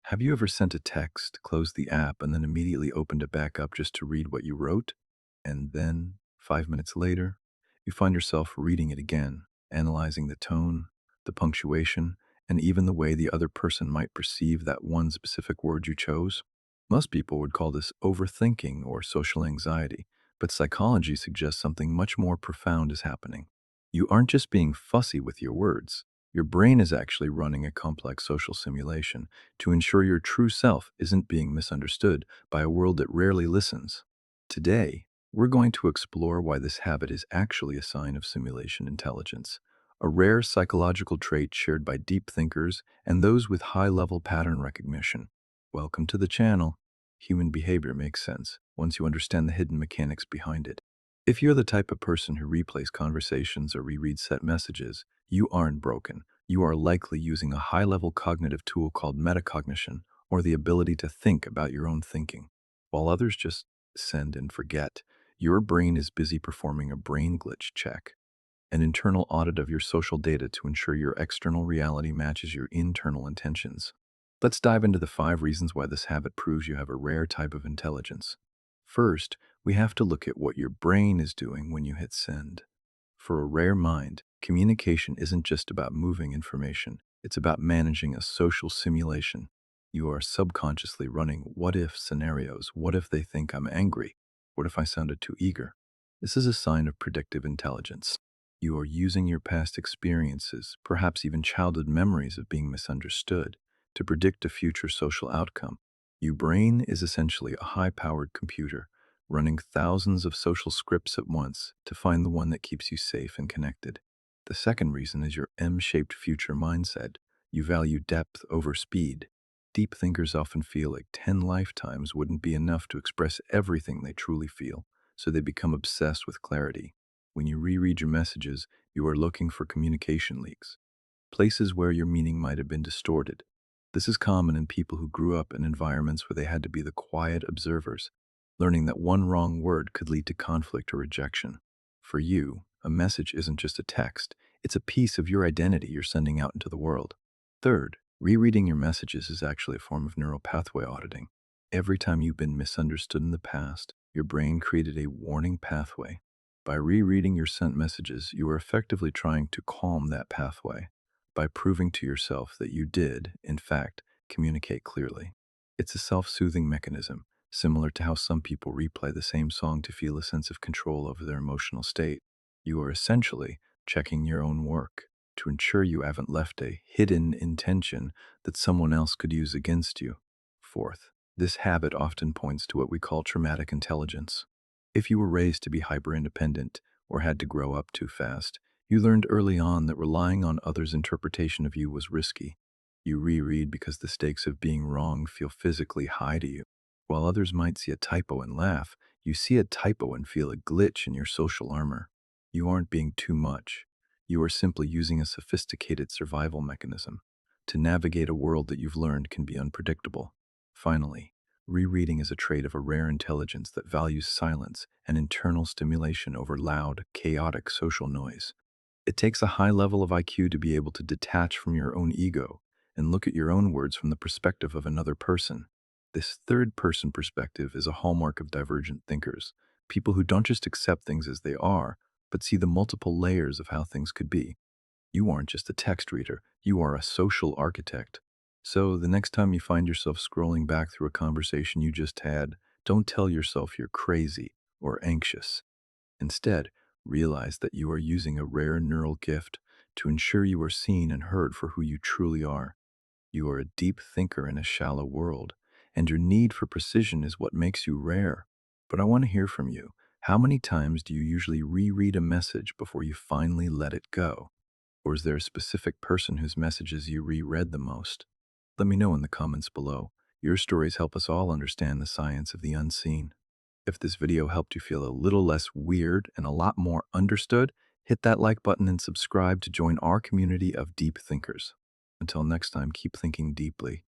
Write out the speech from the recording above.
Have you ever sent a text, closed the app, and then immediately opened it back up just to read what you wrote? And then, 5 minutes later, you find yourself reading it again, analyzing the tone, the punctuation, and even the way the other person might perceive that one specific word you chose? Most people would call this overthinking or social anxiety, but psychology suggests something much more profound is happening. You aren't just being fussy with your words. Your brain is actually running a complex social simulation to ensure your true self isn't being misunderstood by a world that rarely listens. Today, we're going to explore why this habit is actually a sign of simulation intelligence, a rare psychological trait shared by deep thinkers and those with high level pattern recognition. Welcome to the channel. Human behavior makes sense once you understand the hidden mechanics behind it. If you're the type of person who replays conversations or rereads set messages, you aren't broken. You are likely using a high level cognitive tool called metacognition, or the ability to think about your own thinking. While others just send and forget, your brain is busy performing a brain glitch check, an internal audit of your social data to ensure your external reality matches your internal intentions. Let's dive into the 5 reasons why this habit proves you have a rare type of intelligence. First, we have to look at what your brain is doing when you hit send. For a rare mind, communication isn't just about moving information, it's about managing a social simulation. You are subconsciously running what if scenarios. What if they think I'm angry? What if I sounded too eager? This is a sign of predictive intelligence. You are using your past experiences, perhaps even childhood memories of being misunderstood, to predict a future social outcome. Your brain is essentially a high powered computer running thousands of social scripts at once to find the one that keeps you safe and connected. The second reason is your M shaped future mindset. You value depth over speed. Deep thinkers often feel like 10 lifetimes wouldn't be enough to express everything they truly feel, so they become obsessed with clarity. When you reread your messages, you are looking for communication leaks, places where your meaning might have been distorted. This is common in people who grew up in environments where they had to be the quiet observers, learning that one wrong word could lead to conflict or rejection. For you, a message isn't just a text, it's a piece of your identity you're sending out into the world. Third, rereading your messages is actually a form of neural pathway auditing. Every time you've been misunderstood in the past, your brain created a warning pathway. By rereading your sent messages, you are effectively trying to calm that pathway by proving to yourself that you did, in fact, communicate clearly. It's a self soothing mechanism, similar to how some people replay the same song to feel a sense of control over their emotional state. You are essentially checking your own work to ensure you haven't left a hidden intention that someone else could use against you. Fourth, this habit often points to what we call traumatic intelligence. If you were raised to be hyper independent or had to grow up too fast, you learned early on that relying on others' interpretation of you was risky. You reread because the stakes of being wrong feel physically high to you. While others might see a typo and laugh, you see a typo and feel a glitch in your social armor. You aren't being too much. You are simply using a sophisticated survival mechanism to navigate a world that you've learned can be unpredictable. Finally, rereading is a trait of a rare intelligence that values silence and internal stimulation over loud, chaotic social noise. It takes a high level of IQ to be able to detach from your own ego and look at your own words from the perspective of another person. This third person perspective is a hallmark of divergent thinkers, people who don't just accept things as they are, but see the multiple layers of how things could be. You aren't just a text reader, you are a social architect. So the next time you find yourself scrolling back through a conversation you just had, don't tell yourself you're crazy or anxious. Instead, realize that you are using a rare neural gift to ensure you are seen and heard for who you truly are. You are a deep thinker in a shallow world, and your need for precision is what makes you rare. But I want to hear from you. How many times do you usually reread a message before you finally let it go? Or is there a specific person whose messages you reread the most? Let me know in the comments below. Your stories help us all understand the science of the unseen. If this video helped you feel a little less weird and a lot more understood, hit that like button and subscribe to join our community of deep thinkers. Until next time, keep thinking deeply.